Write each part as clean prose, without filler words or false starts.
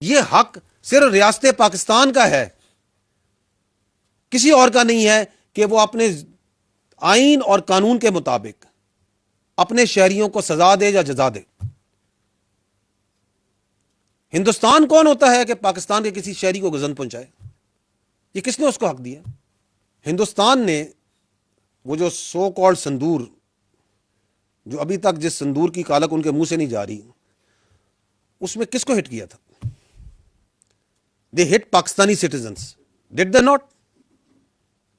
یہ حق صرف ریاست پاکستان کا ہے، کسی اور کا نہیں ہے کہ وہ اپنے آئین اور قانون کے مطابق اپنے شہریوں کو سزا دے یا جزا دے۔ ہندوستان کون ہوتا ہے کہ پاکستان کے کسی شہری کو گزن پہنچائے؟ یہ کس نے اس کو حق دیا؟ ہندوستان نے وہ جو سو کالڈ سندور، جو ابھی تک جس سندور کی کالک ان کے منہ سے نہیں جا رہی، اس میں کس کو ہٹ کیا تھا؟ They hit Pakistani citizens, did they not?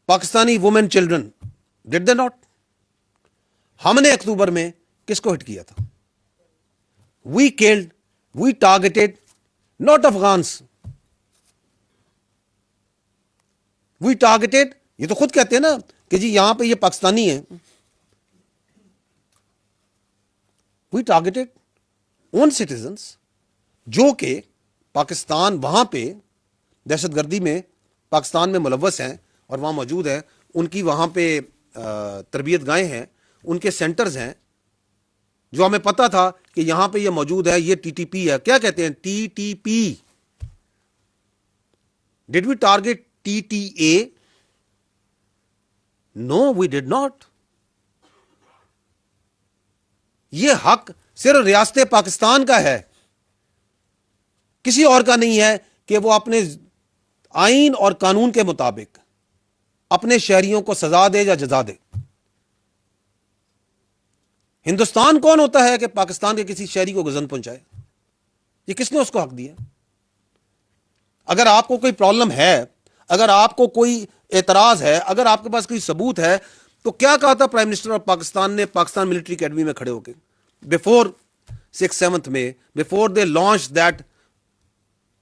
Pakistani women children, did they not? ہم نے اکتوبر میں کس کو ہٹ کیا تھا؟ We killed, we targeted not Afghans, we targeted, یہ تو خود کہتے ہیں نا کہ جی یہاں پہ یہ پاکستانی ہے۔ وی ٹارگیٹڈ اون سٹیزنس جو کہ پاکستان وہاں پہ دہشت گردی میں پاکستان میں ملوث ہیں اور وہاں موجود ہیں، ان کی وہاں پہ تربیت گاہیں ہیں، ان کے سینٹرز ہیں، جو ہمیں پتا تھا کہ یہاں پہ یہ موجود ہے، یہ ٹی ٹی پی ہے۔ کیا کہتے ہیں؟ T T P. Did we target T T A? No, we did not. یہ حق صرف ریاست پاکستان کا ہے، کسی اور کا نہیں ہے کہ وہ اپنے آئین اور قانون کے مطابق اپنے شہریوں کو سزا دے یا جزا دے۔ ہندوستان کون ہوتا ہے کہ پاکستان کے کسی شہری کو گزن پہنچائے؟ یہ کس نے اس کو حق دیا؟ اگر آپ کو کوئی پرابلم ہے، اگر آپ کو کوئی اعتراض ہے، اگر آپ کے پاس کوئی ثبوت ہے، تو کیا کہا تھا پرائم منسٹر آف پاکستان نے پاکستان ملٹری اکیڈمی میں کھڑے ہو کے بفور 6/7 میں، before they launch that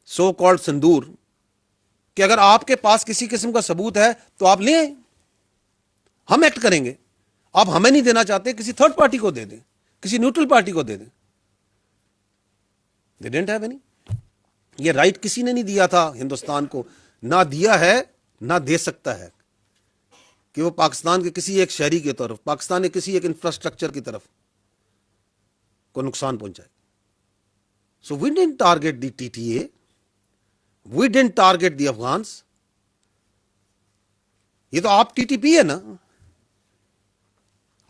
so called sindoor, کہ اگر آپ کے پاس کسی قسم کا ثبوت ہے تو آپ لیں، ہم ایکٹ کریں گے۔ آپ ہمیں نہیں دینا چاہتے، کسی تھرڈ پارٹی کو دے دیں، کسی نیوٹرل پارٹی کو دے دیں۔ They didn't have any۔ یہ رائٹ کسی نے نہیں دیا تھا ہندوستان کو، نہ دیا ہے نہ دے سکتا ہے کہ وہ پاکستان کے کسی ایک شہری کی طرف، پاکستان کے کسی ایک انفراسٹرکچر کی طرف کو نقصان پہنچائے۔ So we didn't target the TTA, we didn't target the Afghans۔ یہ تو آپ ٹی ٹی پی ہے نا،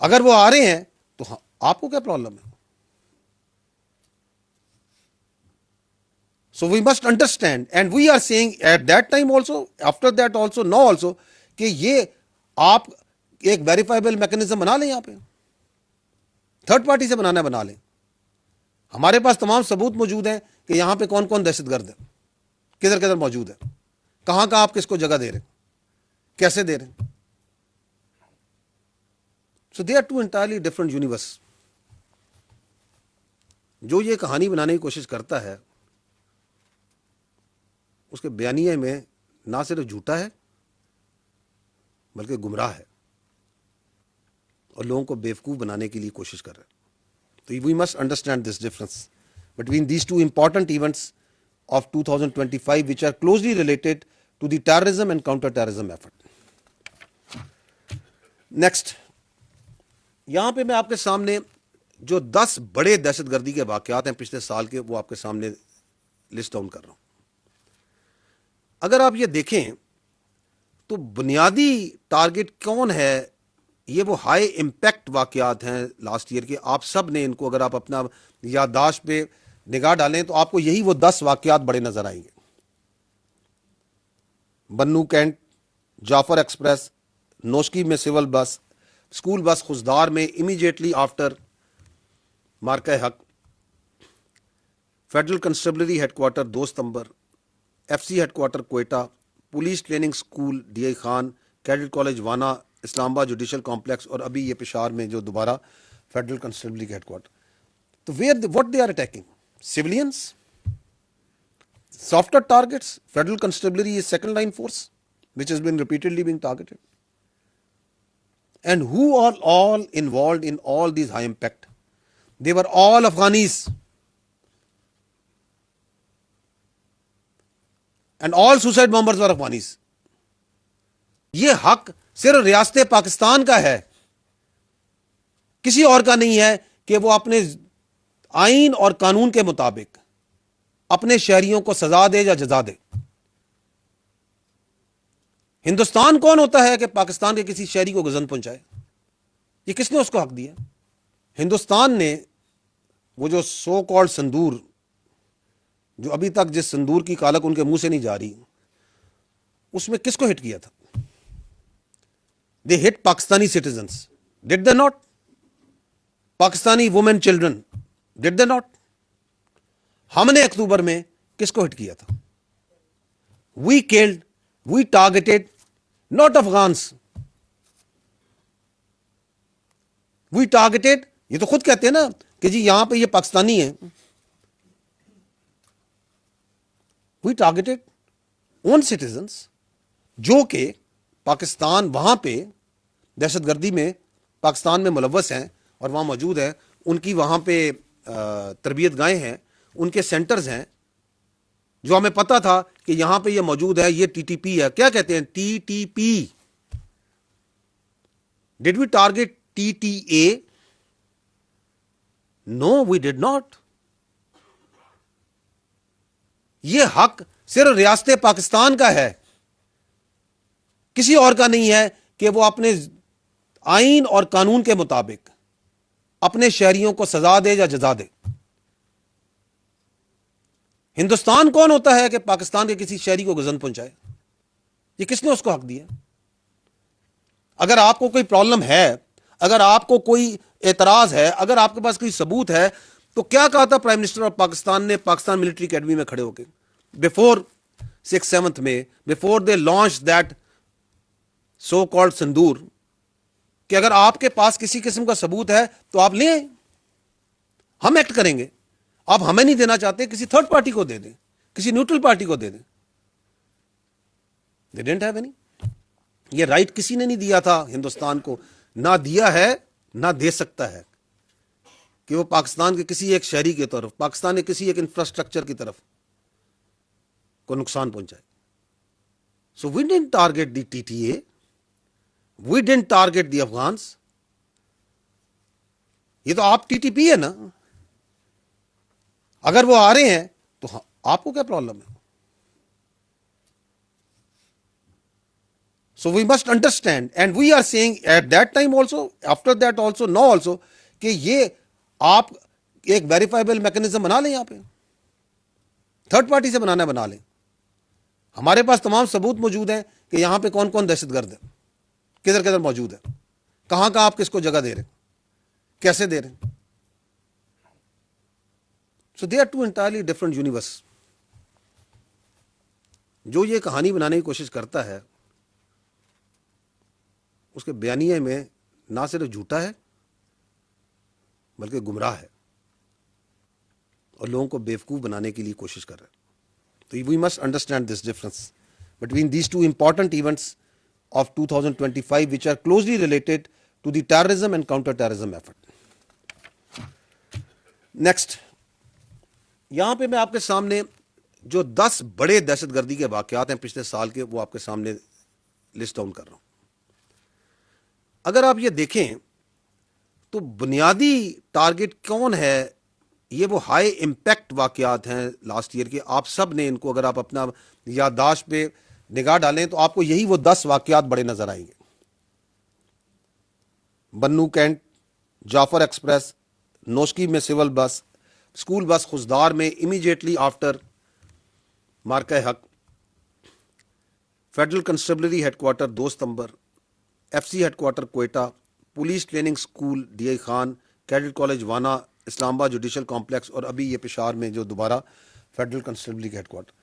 اگر وہ آ رہے ہیں تو آپ کو کیا پرابلم ہے؟ So we must understand, and we are saying at that time also, after that also, now also, کہ یہ آپ ایک ویریفائبل میکنزم بنا لیں، یہاں پہ تھرڈ پارٹی سے بنانا بنا لیں۔ ہمارے پاس تمام ثبوت موجود ہیں کہ یہاں پہ کون کون دہشت گرد ہے، کدھر کدھر موجود ہے، کہاں کہاں آپ کس کو جگہ دے رہے ہیں، کیسے دے رہے ہیں۔ So they are two entirely different universe۔ جو یہ کہانی بنانے کی کوشش کرتا ہے، اس کے بیانیے میں نہ صرف جھوٹا ہے بلکہ گمراہ ہے، اور لوگوں کو بیوقوف بنانے کے لیے کوشش کر رہا ہے۔ تو we must understand this difference between these two important events of 2025 which are closely related to the terrorism and counter-terrorism effort۔ Next، یہاں پہ میں آپ کے سامنے جو 10 بڑے دہشت گردی کے واقعات ہیں پچھلے سال کے، وہ آپ کے سامنے لسٹ ڈاؤن کر رہا ہوں۔ اگر آپ یہ دیکھیں تو بنیادی ٹارگٹ کون ہے؟ یہ وہ ہائی امپیکٹ واقعات ہیں لاسٹ ایئر کے۔ آپ سب نے ان کو، اگر آپ اپنا یادداشت پہ نگاہ ڈالیں تو آپ کو یہی وہ 10 واقعات بڑے نظر آئیں گے۔ بنو کینٹ، جعفر ایکسپریس، نوشکی میں سول بس، اسکول بس خزدار میں امیجیٹلی آفٹر مارکہ حق، فیڈرل کنسٹیبلری ہیڈ کوارٹر 2 ستمبر، F C headquarter Quetta, police training school D I Khan, cadet college Wana, اسلام آباد جوڈیشل کمپلیکس، اور ابھی یہ پشاور میں جو دوبارہ فیڈرل کنسٹیبلری کا ہیڈ کوارٹر۔ تو what they are attacking? Civilians, softer targets. Federal constabulary is second line force which has been repeatedly being targeted. And who are all involved in all these high impact? They were all Afghanis, and all suicide bombers were Afghanis۔ یہ حق صرف ریاست پاکستان کا ہے، کسی اور کا نہیں ہے کہ وہ اپنے آئین اور قانون کے مطابق اپنے شہریوں کو سزا دے یا جزا دے. ہندوستان کون ہوتا ہے کہ پاکستان کے کسی شہری کو گزن پہنچائے؟ یہ کس نے اس کو حق دیا؟ ہندوستان نے وہ جو سو کالڈ سندور، جو ابھی تک جس سندور کی کالک ان کے منہ سے نہیں جا رہی، اس میں کس کو ہٹ کیا تھا؟ They hit Pakistani citizens, did they not? Pakistani women children, did they not? ہم نے اکتوبر میں کس کو ہٹ کیا تھا؟ We killed, we targeted not Afghans, we targeted, یہ تو خود کہتے ہیں نا کہ جی یہاں پہ یہ پاکستانی ہے. وی ٹارگیٹڈ اون سٹیزنس جو کہ پاکستان وہاں پہ دہشت گردی میں پاکستان میں ملوث ہیں اور وہاں موجود ہیں. ان کی وہاں پہ تربیت گاہیں ہیں، ان کے سینٹرز ہیں، جو ہمیں پتا تھا کہ یہاں پہ یہ موجود ہے. یہ ٹی ٹی پی ہے. کیا کہتے ہیں؟ T T P. Did we target T T A? No we did not. یہ حق صرف ریاست پاکستان کا ہے، کسی اور کا نہیں ہے کہ وہ اپنے آئین اور قانون کے مطابق اپنے شہریوں کو سزا دے یا جزا دے. ہندوستان کون ہوتا ہے کہ پاکستان کے کسی شہری کو گزن پہنچائے؟ یہ کس نے اس کو حق دیا؟ اگر آپ کو کوئی پرابلم ہے، اگر آپ کو کوئی اعتراض ہے، اگر آپ کے پاس کوئی ثبوت ہے، تو کیا کہا تھا پرائم منسٹر آف پاکستان نے پاکستان ملٹری اکیڈمی میں کھڑے ہو کے بفور 6/7 میں، before they launch that so called sindoor, کہ اگر آپ کے پاس کسی قسم کا ثبوت ہے تو آپ لیں، ہم ایکٹ کریں گے. آپ ہمیں نہیں دینا چاہتے، کسی تھرڈ پارٹی کو دے دیں، کسی نیوٹرل پارٹی کو دے دیں. They didn't have any. یہ رائٹ کسی نے نہیں دیا تھا ہندوستان کو، نہ دیا ہے نہ دے سکتا ہے کہ وہ پاکستان کے کسی ایک شہری کی طرف، پاکستان کے کسی ایک انفراسٹرکچر کی طرف کو نقصان پہنچائے. So we didn't target the T T A, we didn't target the Afghans. یہ تو آپ ٹی ٹی پی ہے نا، اگر وہ آ رہے ہیں تو آپ کو کیا پرابلم ہے؟ So we must understand, and we are saying at that time also, after that also, now also, کہ یہ آپ ایک ویریفائبل میکنزم بنا لیں، یہاں پہ تھرڈ پارٹی سے بنانا بنا لیں. ہمارے پاس تمام ثبوت موجود ہیں کہ یہاں پہ کون کون دہشت گرد ہے، کدھر کدھر موجود ہے، کہاں کہاں آپ کس کو جگہ دے رہے ہیں، کیسے دے رہے ہیں. So they are two entirely different universe. جو یہ کہانی بنانے کی کوشش کرتا ہے، اس کے بیانیے میں نہ صرف جھوٹا ہے بلکہ گمراہ ہے اور لوگوں کو بیوقوف بنانے کے لیے کوشش کر رہا ہے. تو we must understand this difference between these two important events of 2025 which are closely related to the terrorism and counter-terrorism effort. Next, یہاں پہ میں آپ کے سامنے جو 10 بڑے دہشت گردی کے واقعات ہیں پچھلے سال کے، وہ آپ کے سامنے لسٹ ڈاؤن کر رہا ہوں. اگر آپ یہ دیکھیں تو بنیادی ٹارگٹ کون ہے؟ یہ وہ ہائی امپیکٹ واقعات ہیں لاسٹ ایئر کے. آپ سب نے ان کو، اگر آپ اپنا یادداشت پہ نگاہ ڈالیں تو آپ کو یہی وہ 10 واقعات بڑے نظر آئیں گے. بنو کینٹ، جعفر ایکسپریس، نوشکی میں سول بس، اسکول بس خزدار میں امیجیٹلی آفٹر مارکہ حق، فیڈرل کنسٹیبلری ہیڈ کوارٹر 2 ستمبر، F C headquarter Quetta, police training school D I Khan, cadet college Wana, اسلام آباد جوڈیشل کمپلیکس، اور ابھی یہ پشاور میں جو دوبارہ فیڈرل کنسٹیبلری ہیڈ کوارٹر.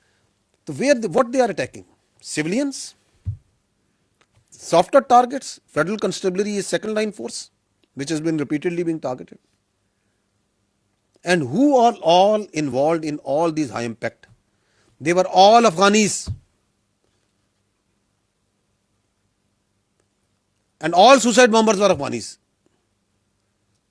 تو what they are attacking? Civilians? Softer targets? Federal constabulary is second line force, which has been repeatedly being targeted. And who are all involved in all these high impact? They were all Afghanis. And all suicide bombers were Afghanis.